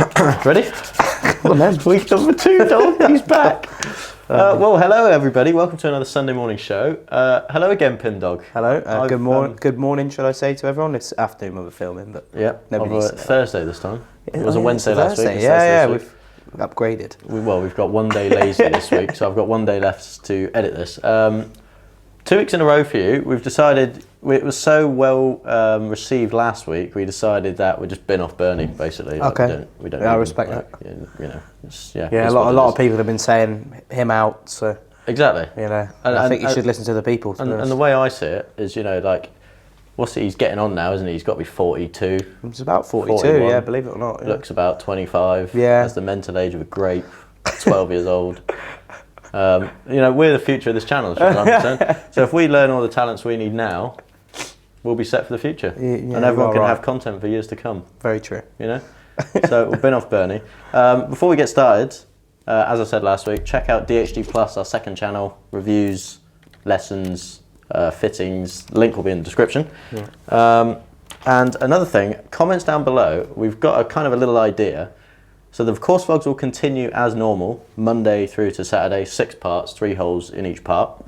Ready? Well, then. Week number 2, Dog. He's back. Well, hello everybody. Welcome to another Sunday morning show. Hello again, Pin Dog. Hello. Good morning, should I say to everyone? It's afternoon when we're filming, but Yeah. nobody's Thursday this time. It was a Wednesday last week. We've upgraded. We've got one day lazy this week, so I've got one day left to edit this. 2 weeks in a row for you. We've decided it was so well received last week. We decided that we'd just bin off Bernie, basically. Okay. We don't. I respect that. You know. A lot of people have been saying him out. So exactly. And I think you should listen to the people. And the way I see it is, he's getting on now, isn't he? He's got to be 42. It's about 42. 41. Yeah, believe it or not. Yeah. Looks about 25. Yeah. Has the mental age of a grape. 12 years old. We're the future of this channel, as I'm concerned. So if we learn all the talents we need now, we'll be set for the future, and everyone can have content for years to come. Very true. So we've been off Bernie. Before we get started, as I said last week, check out DHD Plus, our second channel, reviews, lessons, fittings. Link will be in the description. Yeah. And another thing, comments down below. We've got a kind of a little idea. So the course vlogs will continue as normal, Monday through to Saturday, 6 parts, 3 holes in each part.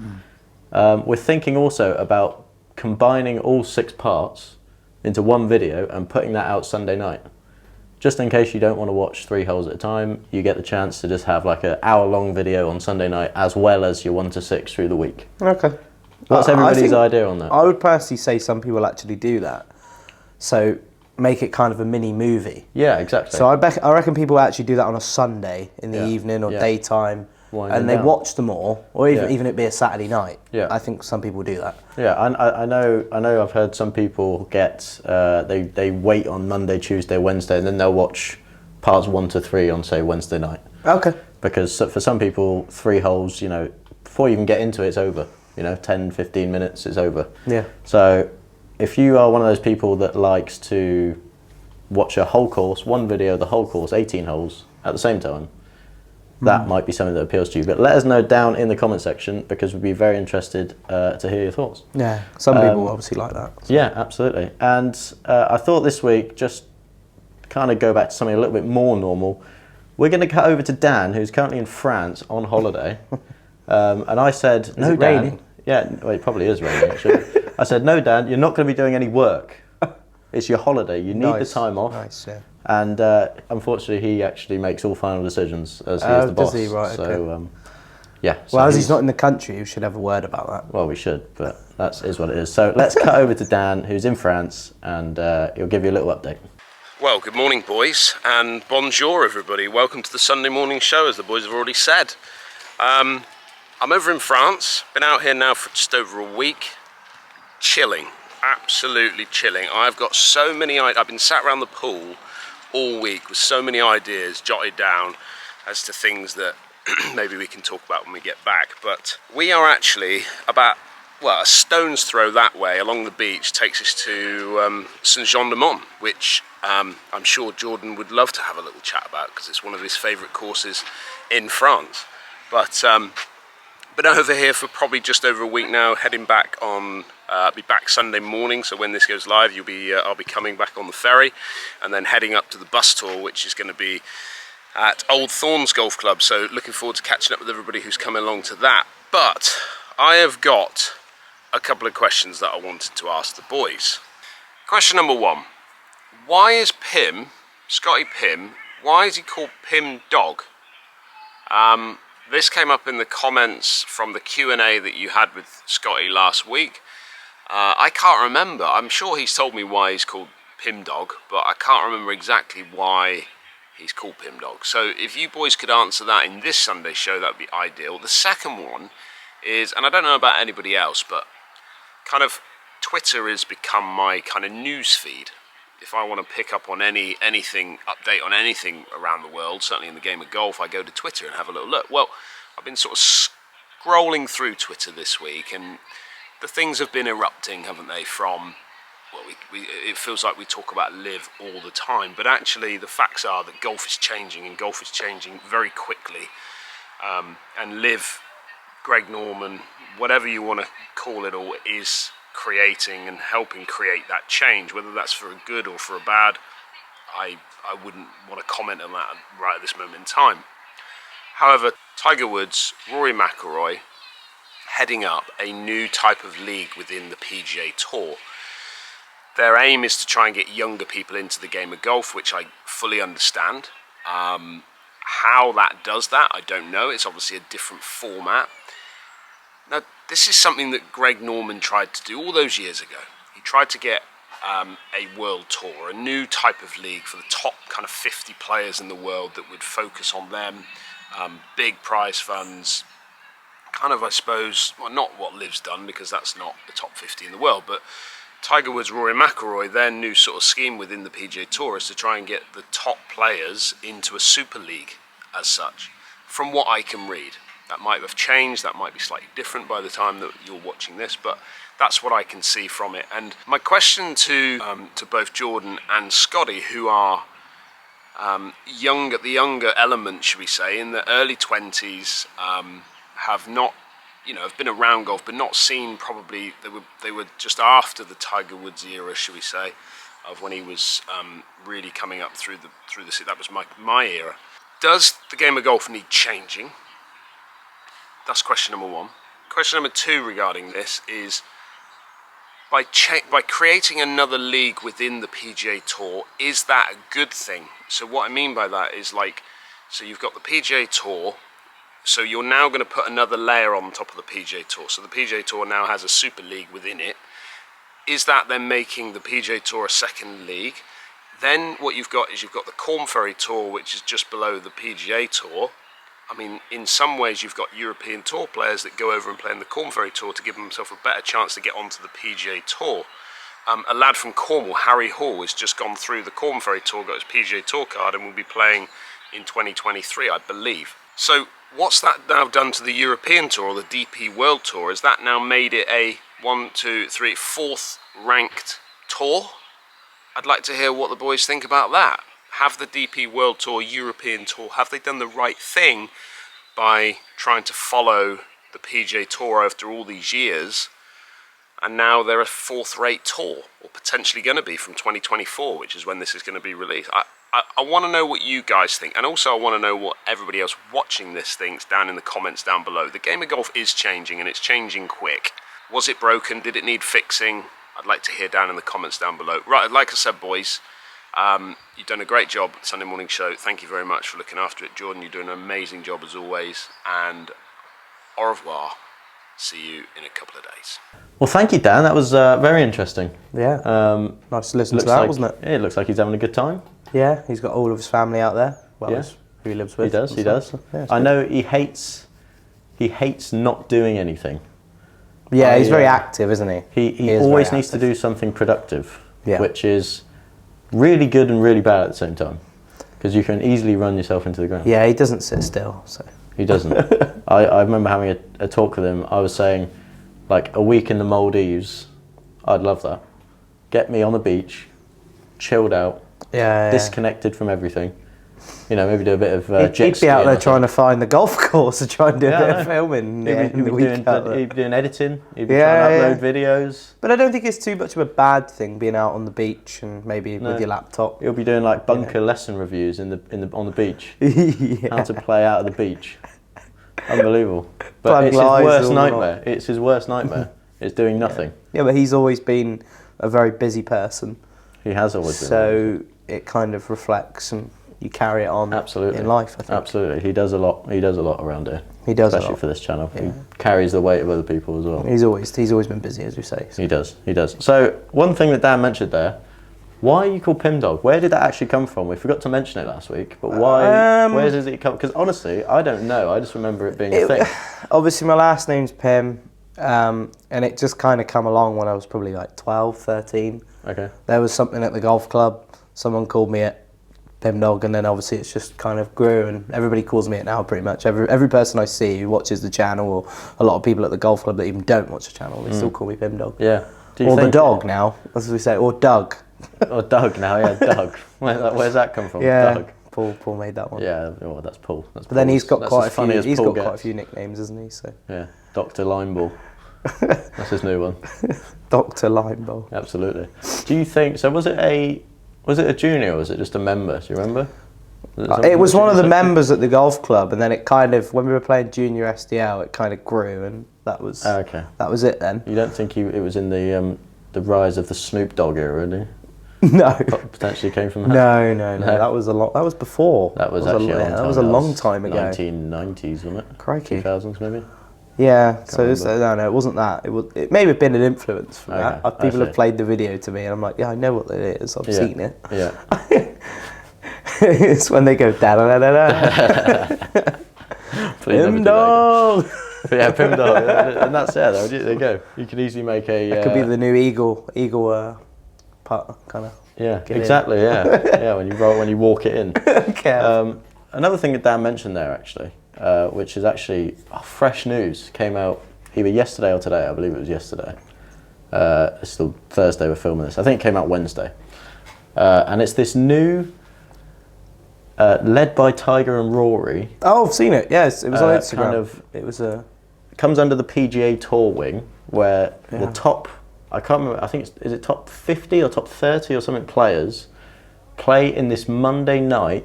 We're thinking also about combining all 6 parts into one video and putting that out Sunday night. Just in case you don't want to watch 3 holes at a time, you get the chance to just have like an hour-long video on Sunday night as well as your 1 to 6 through the week. Okay. What's everybody's idea on that? I would personally say some people actually do that. So make it kind of a mini movie. Yeah, exactly. So I reckon people actually do that on a Sunday in the evening or daytime, and they watch them all, or even it be a Saturday night. Yeah, I think some people do that. Yeah, I know. I've heard some people get they wait on Monday, Tuesday, Wednesday, and then they'll watch parts 1 to 3 on say Wednesday night. Okay. Because for some people, 3 holes, before you even get into it, it's over. 10, 15 minutes, it's over. Yeah. So if you are one of those people that likes to watch a whole course, one video, the whole course, 18 holes at the same time, that might be something that appeals to you. But let us know down in the comment section, because we'd be very interested to hear your thoughts. Yeah, some people obviously like that. So. Yeah, absolutely. And I thought this week, just kind of go back to something a little bit more normal. We're going to cut over to Dan, who's currently in France on holiday. And I said, Is no, it Dan. raining? Yeah, well, it probably is raining, actually. I said, no, Dan, you're not going to be doing any work. It's your holiday. You need the time off. Nice, yeah. And unfortunately, he actually makes all final decisions as he is the boss. Does he? Right, so, okay. Yeah. Well, as he's not in the country, we should have a word about that. Well, we should, but that is what it is. So let's cut over to Dan, who's in France, and he'll give you a little update. Well, good morning, boys, and bonjour, everybody. Welcome to the Sunday morning show, as the boys have already said. I'm over in France, been out here now for just over a week, chilling, absolutely chilling. I've got so many ideas. I've been sat around the pool all week with so many ideas jotted down as to things that maybe we can talk about when we get back. But we are actually about, a stone's throw that way along the beach takes us to Saint-Jean-de-Mont, which I'm sure Jordan would love to have a little chat about because it's one of his favourite courses in France. But been over here for probably just over a week now, heading back on, I'll be back Sunday morning, so when this goes live, I'll be coming back on the ferry, and then heading up to the bus tour, which is going to be at Old Thorns Golf Club, so looking forward to catching up with everybody who's coming along to that. But I have got a couple of questions that I wanted to ask the boys. Question number 1, why is Pim, Scotty Pim, why is he called Pim Dog? This came up in the comments from the Q&A that you had with Scotty last week. I can't remember. I'm sure he's told me why he's called Pim Dog, but I can't remember exactly why he's called Pim Dog. So if you boys could answer that in this Sunday show, that would be ideal. The second one is, and I don't know about anybody else, but kind of Twitter has become my kind of news feed. If I want to pick up on anything, update on anything around the world, certainly in the game of golf, I go to Twitter and have a little look. Well, I've been sort of scrolling through Twitter this week, and the things have been erupting, haven't they, from, well, it feels like we talk about live all the time, but actually the facts are that golf is changing, and golf is changing very quickly. And live, Greg Norman, whatever you want to call it all, is creating and helping create that change, whether that's for a good or for a bad, I wouldn't want to comment on that right at this moment in time. However, Tiger Woods, Rory McIlroy, heading up a new type of league within the PGA Tour. Their aim is to try and get younger people into the game of golf, which I fully understand. How that does that, I don't know. It's obviously a different format. Now, this is something that Greg Norman tried to do all those years ago. He tried to get a world tour, a new type of league for the top kind of 50 players in the world that would focus on them, big prize funds, kind of, I suppose, well, not what Liv's done, because that's not the top 50 in the world, but Tiger Woods, Rory McIlroy, their new sort of scheme within the PGA Tour is to try and get the top players into a super league as such, from what I can read. That might have changed, that might be slightly different by the time that you're watching this, but that's what I can see from it. And my question to both Jordan and Scotty, who are young at the younger element, should we say, in the early 20s, have not, have been around golf, but not seen probably, they were just after the Tiger Woods era, should we say, of when he was really coming up through the that was my era. Does the game of golf need changing? That's question number one. Question number two regarding this is, by creating another league within the PGA Tour, is that a good thing? So what I mean by that is, so you've got the PGA Tour, so you're now going to put another layer on top of the PGA Tour. So the PGA Tour now has a super league within it. Is that then making the PGA Tour a second league? Then what you've got is you've got the Corn Ferry Tour, which is just below the PGA Tour. I mean, in some ways you've got European Tour players that go over and play in the Corn Ferry Tour to give themselves a better chance to get onto the PGA Tour. A lad from Cornwall, Harry Hall, has just gone through the Corn Ferry Tour, got his PGA Tour card, and will be playing in 2023, I believe. So what's that now done to the European Tour, or the DP World Tour? Has that now made it a 4th ranked tour? I'd like to hear what the boys think about that. Have the DP World Tour, European Tour, have they done the right thing by trying to follow the PGA Tour after all these years, and now they're a 4th-rate tour, or potentially going to be from 2024, which is when this is going to be released? I want to know what you guys think, and also I want to know what everybody else watching this thinks down in the comments down below. The game of golf is changing, and it's changing quick. Was it broken? Did it need fixing? I'd like to hear down in the comments down below. Right, like I said, boys, you've done a great job at the Sunday Morning Show. Thank you very much for looking after it. Jordan, you're doing an amazing job as always. And au revoir. See you in a couple of days. Well, thank you, Dan. That was very interesting. Yeah. Nice to listen to that, wasn't it? Yeah, it looks like he's having a good time. Yeah, he's got all of his family out there. Well, yeah. Who he lives with. He does. Yeah, I know he hates not doing anything. Yeah, he's very active, isn't he? He always needs to do something productive, which is really good and really bad at the same time, because you can easily run yourself into the ground. Yeah, he doesn't sit still. So he doesn't. I remember having a talk with him. I was saying, like, a week in the Maldives, I'd love that. Get me on the beach, chilled out, disconnected from everything. Maybe do a bit of jet skiing. He'd be out there trying to find the golf course and try and do a bit of filming. He'd be doing editing. He'd be trying to upload videos. But I don't think it's too much of a bad thing being out on the beach and maybe with your laptop. He'll be doing like bunker lesson reviews on the beach. How to play out of the beach. Unbelievable. But it's his worst nightmare. It's his worst nightmare. It's doing nothing. Yeah, but he's always been a very busy person. He has always been. So it kind of reflects, and you carry it on in life, I think. Absolutely. He does a lot around here. He does, especially for this channel. Yeah. He carries the weight of other people as well. He's always been busy, as we say. So. He does. So one thing that Dan mentioned there, why are you called Pim Dog? Where did that actually come from? We forgot to mention it last week, but why? Where does it come? Because honestly, I don't know. I just remember it being a thing. Obviously, my last name's Pim, and it just kind of come along when I was probably like 12, 13. Okay. There was something at the golf club. Someone called me it Pim Dog, and then obviously it's just kind of grew, and everybody calls me it now pretty much. Every person I see who watches the channel, or a lot of people at the golf club that even don't watch the channel, they still call me Pim Dog. Yeah. Or the dog now, as we say, or Doug. Or Doug now, yeah, Doug. Where's that come from? Yeah, Doug. Paul made that one. Yeah, well, that's Paul. But then he's got quite a few nicknames, hasn't he? So yeah, Dr. Limeball. That's his new one. Dr. Limeball. Absolutely. Do you think so? Was it a Was it a junior or was it just a member? Do you remember? It was one of the members at the golf club, and then it kind of, when we were playing junior SDL, it kind of grew, and that was that was it then. You don't think it was in the rise of the Snoop Dogg era, do you? No. Potentially came from that? No. That was that was before. That was actually a long time ago. 1990s, wasn't it? Crikey. 2000s maybe? Yeah, no, it wasn't that. It may have been an influence from that. People have played the video to me, and I'm like, yeah, I know what it is. I've seen it. Yeah. It's when they go da da da da. Pim dog. Yeah, Pim dog, and that's there. There you go. You could easily make a. That could be the new eagle part kind of. Yeah, exactly. Yeah, when you walk it in. Okay. Another thing that Dan mentioned there, actually, which is actually fresh news, came out either yesterday or today. I believe it was yesterday. It's still Thursday. We're filming this. I think it came out Wednesday, and it's this new. Led by Tiger and Rory. Oh, I've seen it. Yes, it was on Instagram. It comes under the PGA Tour wing, where the top, I can't remember, I think is it top 50 or top 30 or something players play in this Monday night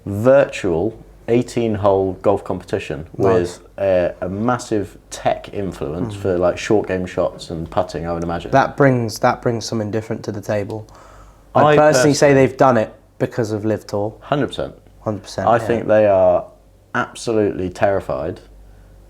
virtual 18-hole golf competition with a massive tech influence for like short game shots and putting, I would imagine. That brings something different to the table. I personally say they've done it because of Live Tour. 100%. 100%. I think they are absolutely terrified,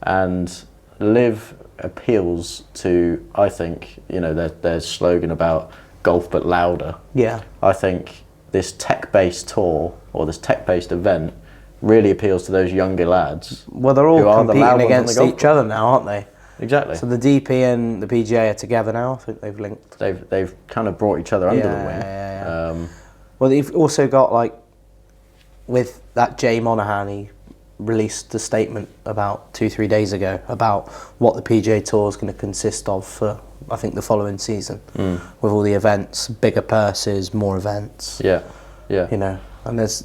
and Live appeals to, I think, their slogan about golf but louder. Yeah. I think this tech-based tour or this tech-based event really appeals to those younger lads. Well, they're all competing against each other now, aren't they? Exactly. So the DP and the PGA are together now. I think they've linked. They've kind of brought each other under the wing. Yeah. Well, they've also got, like, with that Jay Monahan, he released a statement about 2-3 days ago about what the PGA Tour is going to consist of for, I think, the following season, with all the events, bigger purses, more events. Yeah. And that's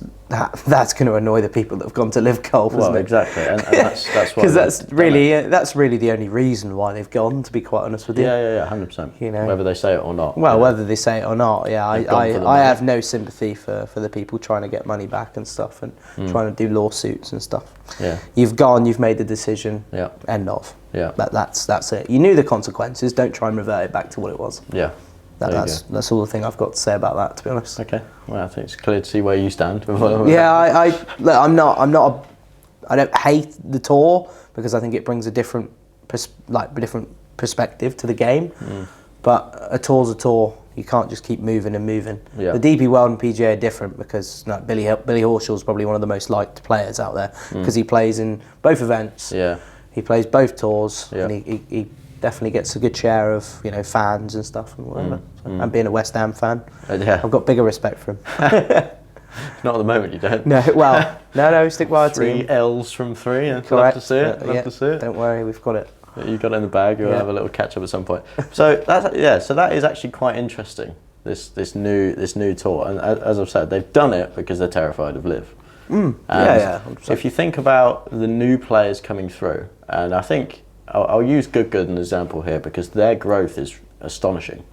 going to annoy the people that have gone to Live Golf, isn't it? Exactly, and that's why. Because that's really the only reason why they've gone, to be quite honest with you. Yeah, 100%. Whether they say it or not. Well, whether they say it or not, I have no sympathy for the people trying to get money back and stuff, and trying to do lawsuits and stuff. Yeah. You've made the decision. Yeah. End of. Yeah. That's it. You knew the consequences. Don't try and revert it back to what it was. Yeah. That's all the thing I've got to say about that, to be honest. Okay. Well, I think it's clear to see where you stand. Yeah, I don't hate the tour because I think it brings a different perspective to the game. But a tour's a tour. You can't just keep moving and moving. Yeah. The DP World and PGA are different because Billy Horschel's probably one of the most liked players out there because he plays in both events. Yeah. He plays both tours, Yeah. and he definitely gets a good share of fans and stuff and whatever. And being a West Ham fan, I've got bigger respect for him. Not at the moment, you don't. No, well, no, stick by our team. 3 L's from 3. Correct. Love to see it. Love to see it. Don't worry, we've got it. You've got it in the bag. We'll have a little catch up at some point. So so that is actually quite interesting. This new tour, and as I've said, they've done it because they're terrified of Live. If you think about the new players coming through, and I think I'll use Good as an example here because their growth is astonishing,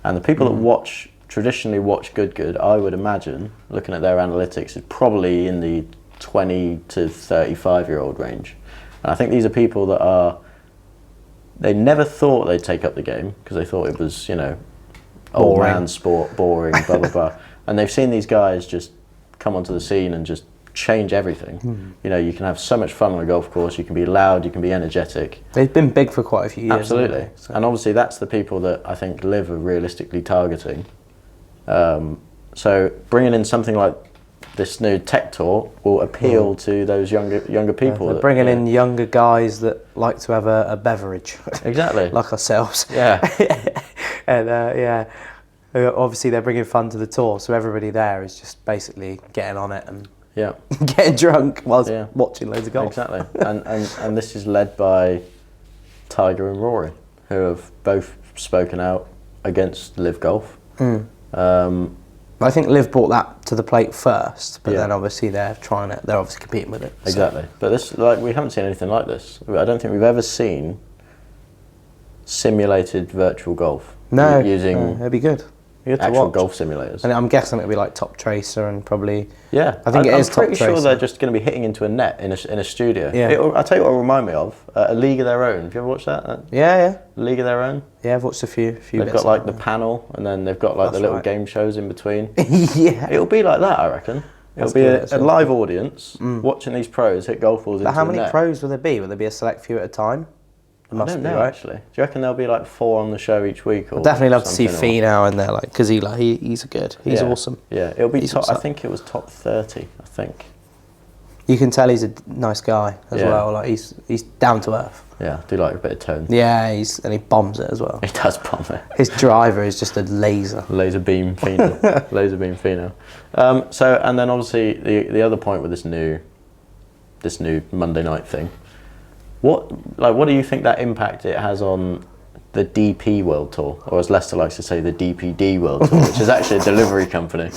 and the people that traditionally watch Good, I would imagine, looking at their analytics, is probably in the 20 to 35-year-old range. And I think these are people that they never thought they'd take up the game because they thought it was, old man sport, boring, blah, blah, blah. And they've seen these guys just come onto the scene and just change everything. You can have so much fun on a golf course, you can be loud, you can be energetic. They've been big for quite a few years. Absolutely. And obviously that's the people that I think Live are realistically targeting. So bringing in something like this new tech tour will appeal to those younger people. They're bringing in younger guys that like to have a beverage. Exactly. Like ourselves. Yeah. And obviously they're bringing fun to the tour, so everybody there is just basically getting on it and getting drunk whilst watching loads of golf. Exactly. and this is led by Tiger and Rory, who have both spoken out against Live Golf. I think Liv brought that to the plate first, but then obviously they're obviously competing with it. Exactly. So. But this, we haven't seen anything like this. I don't think we've ever seen simulated virtual golf. No, using it'd be good. Good to actual watch. golf simulators. And I'm guessing it'll be like Top Tracer and probably. Yeah, I think it is I'm pretty Top sure Tracer. they're just going to be hitting into a net in a studio. Yeah. I'll tell you what it'll remind me of, A League of Their Own. Have you ever watched that? Yeah. A League of Their Own? Yeah, I've watched a few They've bits got like of the that. panel, and then they've got like the That's little right. game shows in between. Yeah. It'll be like that, I reckon. It'll That's be good, a live audience watching these pros hit golf balls But into how the many net. pros will there be? Will there be a select few at a time? There I must don't be, know, right? actually. Do you reckon there'll be like 4 on the show each week? Or Definitely love to see something, or- Finau in there, like, because he's good. He's Yeah. awesome. Yeah, it'll be He's top. I awesome. think it was top 30. I think. You can tell he's a nice guy as Yeah. well. Like he's down to earth. Yeah, I do like a bit of tone. Yeah, and he bombs it as well. He does bomb it. His driver is just a laser. Laser beam Finau. Laser beam Finau. So, and then obviously the other point with this new Monday night thing. What do you think that impact it has on the DP World Tour, or as Lester likes to say, the DPD World Tour, which is actually a delivery company?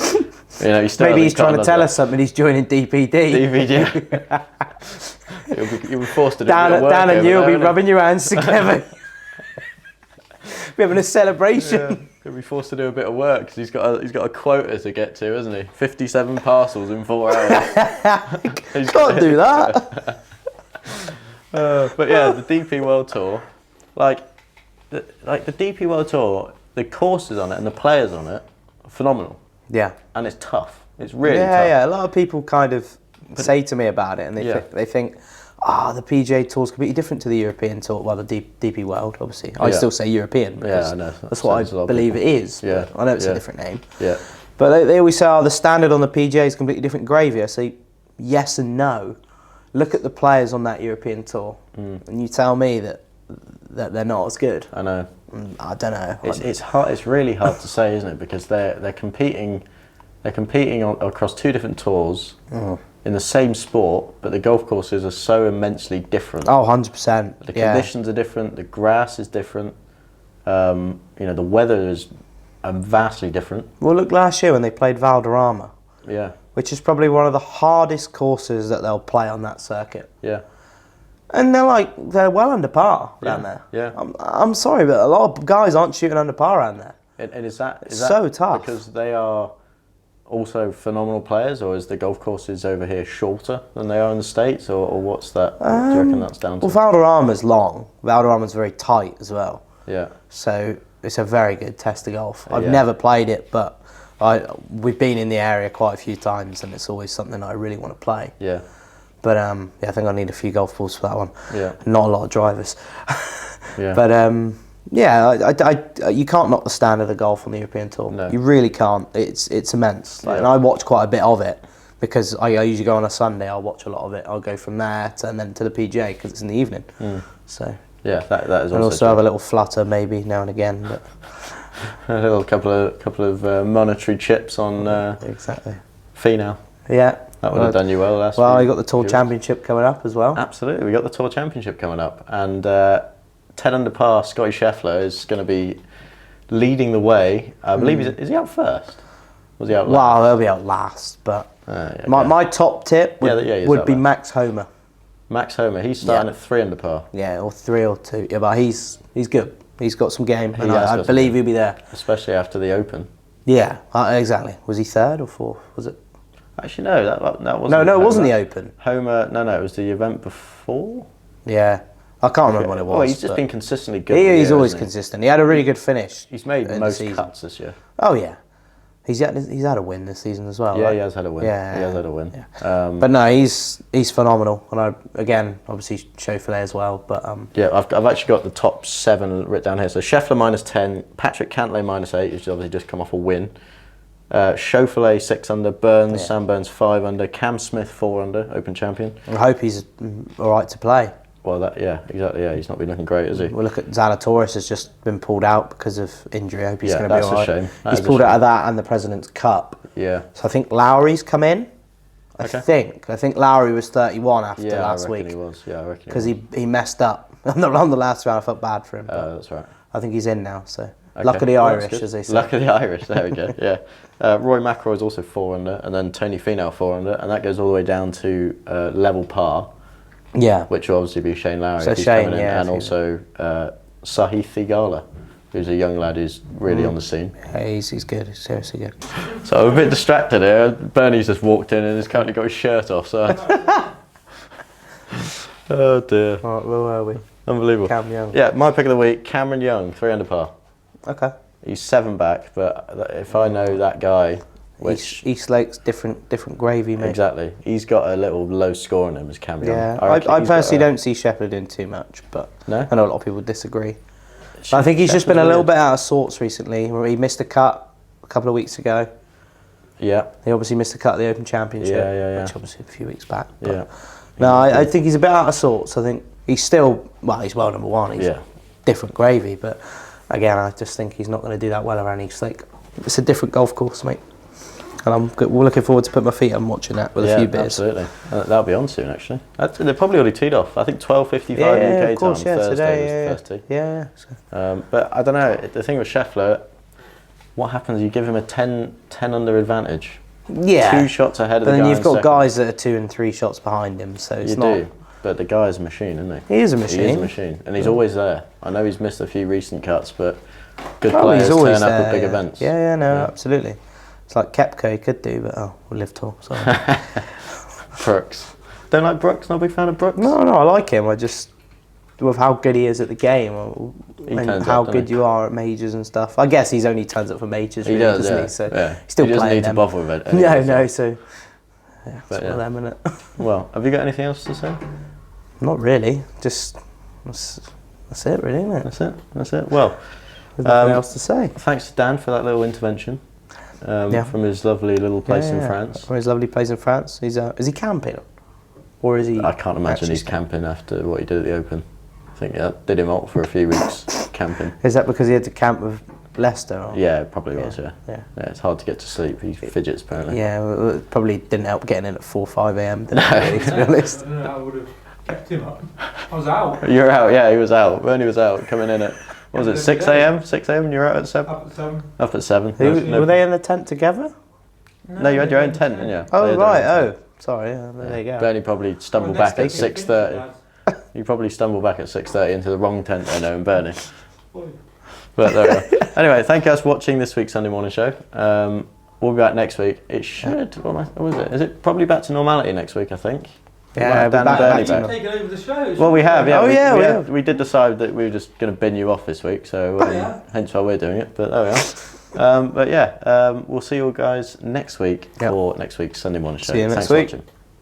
You know, Maybe he's trying to tell us something. He's joining DPD. DPD. You'll be forced to do a bit of work Dan and over you will there, be won't rubbing your hands together. We're having a celebration. He'll be forced to do a bit of work because he's got a quota to get to, hasn't he? 57 parcels in 4 hours. Can't do that. But yeah, the DP World Tour, like the DP World Tour, the courses on it and the players on it are phenomenal, Yeah. and it's tough. It's really Yeah, tough. yeah. A lot of people kind of say to me about it, and they think, the PGA Tour's completely different to the European Tour. Well, the DP World, obviously. I Yeah. still say European because I know. that's what There's a lot I of believe people. it is. Yeah, But I know it's yeah. a different name. Yeah. But they always say, the standard on the PGA is completely different gravy. I say, yes and no. Look at the players on that European Tour, and you tell me that they're not as good. I know. I don't know. It's hard. It's really hard to say, isn't it? Because they're competing across 2 different tours in the same sport, but the golf courses are so immensely different. Oh, 100%. The conditions are different. The grass is different. The weather is vastly different. Well, look last year when they played Valderrama, Yeah, which is probably one of the hardest courses that they'll play on that circuit. yeah, And they're well under par down there. yeah. I'm sorry, but a lot of guys aren't shooting under par around there. And is that So tough. because they are also phenomenal players, or is the golf courses over here shorter than they are in the States, or what's that? Do you reckon that's down to? Well, Valderrama's long. Valderrama's very tight as well. Yeah, So it's a very good test of golf. I've Yeah. never played it, but we've been in the area quite a few times, and it's always something I really want to play. yeah, But I think I need a few golf balls for that one. Yeah. Not a lot of drivers. yeah. But you can't knock the standard of golf on the European Tour. No. You really can't. It's immense. Yeah. And I watch quite a bit of it because I usually go on a Sunday. I'll watch a lot of it. I'll go from there and then to the PGA because it's in the evening. So Yeah, that is and also also have a little flutter maybe now and again. But a little couple of monetary chips on exactly. Finau. Yeah. That would have done you well last Well, week. you got the Tour Championship coming up as well. Absolutely, we got the Tour Championship coming up, and 10 under par Scotty Scheffler is going to be leading the way. I believe is he out first? Was he out last? Well, they'll be out last, but Yeah, my top tip would, he's would out be last. Max Homer. Max Homer, he's starting Yeah. at 3 under par, Yeah, or 3 or 2. Yeah, but he's good. He's got some game, and has I got some believe game. he'll be there. especially after the Open. Yeah, exactly. Was he 3rd or 4th? Was it? Actually, no, that wasn't. No, it wasn't the Homer. Open. Homer, no, it was the event before. Yeah, I can't remember what it was. Well, he's just but been consistently good. he's all year, always hasn't he? consistent. He had a really good finish. He's made in the most season. cuts this year. Oh yeah, he's had a win this season as well. Yeah, right? he has had a win. Yeah, he has had a win. yeah. But no, he's phenomenal, and obviously Chauffeur as well. But Yeah, I've actually got the top 7 written down here. So Scheffler -10, Patrick Cantlay -8, who's obviously just come off a win. Chauffelet 6 under, Burns, Sam Burns 5 under, Cam Smith 4 under, Open champion. I hope he's all right to play. Well, exactly. Yeah, he's not been looking great, has he? We'll look at Zalatoris has just been pulled out because of injury. I hope he's Yeah, going to be that's all a right. shame. That He's is a pulled out shame. of that and the President's Cup. Yeah. So I think Lowry's come in. I think Lowry was 31 after Yeah, last I reckon week he was. Yeah, I reckon because he messed up on the last round. I felt bad for him. But that's right. I think he's in now. So Okay. luck of the Well, that's Irish, good. as they say. Luck of the Irish. There we go. Yeah. Roy McIlroy is also 4 under, and then Tony Finau 4 under, and that goes all the way down to level par, Yeah. which will obviously be Shane Lowry So if he's Shane, coming in, yeah, and if also Sahith Theegala who's a young lad who's really on the scene. Yeah, he's good. He's seriously good. So I'm a bit distracted here. Bernie's just walked in and has currently got his shirt off. So, oh dear. Right, where were we? Unbelievable. Cam Young. Yeah, my pick of the week, Cameron Young, 3 under par. Okay. He's 7 back, but if I know that guy, which East Lake's different gravy, mate. exactly, he's got a little low score on him as Cam Young. Yeah, reckon I he's got personally a- don't see Shepherd in too much, but No? I know a lot of people disagree. But I think he's just been a little bit out of sorts recently. He missed a cut a couple of weeks ago. Yeah, He obviously missed a cut at the Open Championship, Yeah. which obviously a few weeks back. But yeah, no, I think he's a bit out of sorts. I think he's still, he's well number one. He's yeah. different gravy, but again, I just think he's not going to do that well around East Lake. It's a different golf course, mate. And we're looking forward to put my feet on watching that with a few beers. Absolutely. That'll be on soon, actually. They're probably already teed off. I think 12:55 UK of course, time Thursday today, was the first tee. Yeah. So. But I don't know. The thing with Scheffler, what happens? You give him a 10 under advantage. Yeah. 2 shots ahead of But the then guy you've in got second. guys that are 2 and 3 shots behind him, so it's You not. do. But the guy's a machine, isn't he? He is a He is a machine. machine, and he's always there. I know he's missed a few recent cuts, but good Oh, players he's always turn up there, at big yeah. events. Yeah, no, absolutely. It's like Kepko, he could do, but we'll live tour. So. Brooks. Don't like Brooks? Not a big fan of Brooks? No, I like him. I just, with how good he is at the game, He and turns how up, doesn't good he? you are at majors and stuff. I guess he's only turns up for majors, He really, does, doesn't yeah. he? So Yeah. he's still he doesn't playing need them. to bother with it. anyway, No, so yeah, it's But one of yeah. them, innit? Well, have you got anything else to say? Not really. Just that's it, really, isn't it? That's it. Well, There's nothing else to say. thanks to Dan for that little intervention from his lovely little place in France. From his lovely place in France. Is he camping, or is he? I can't imagine actually he's camping after what he did at the Open. I think that did him out for a few weeks camping. Is that because he had to camp with Leicester? Or? Yeah, it probably was. Yeah. Yeah. It's hard to get to sleep. He fidgets apparently. Yeah, well, it probably didn't help getting in at 4 or 5 a.m. Didn't it, really, to be honest. I would have kept him up. I was out. You're out. Yeah, he was out. Bernie was out coming in at what was it 6 a.m. 6 a.m. and you're out at 7. Up at 7. Up at 7. Were they in the tent together? No, you had your own tent, didn't you? They Oh had right. their own tent. Oh, sorry. There you go. Bernie probably stumbled Well, back at next week, 6:30. You probably stumbled back at 6:30 into the wrong tent, I know, and Bernie. Boy. But there we go. Anyway, thank you guys for watching this week's Sunday morning show. We'll be back next week. It should. What was it? Is it probably back to normality next week? I think. Yeah, Dan back and Bernie to back. Taking over the show. Well, we have. Yeah. Oh, yeah, we have. have. We did decide that we were just going to bin you off this week, so yeah. hence why we're doing it. But there we are. But yeah, we'll see you all guys next week Yep. for next week's Sunday morning show. See you next Thanks week. for watching.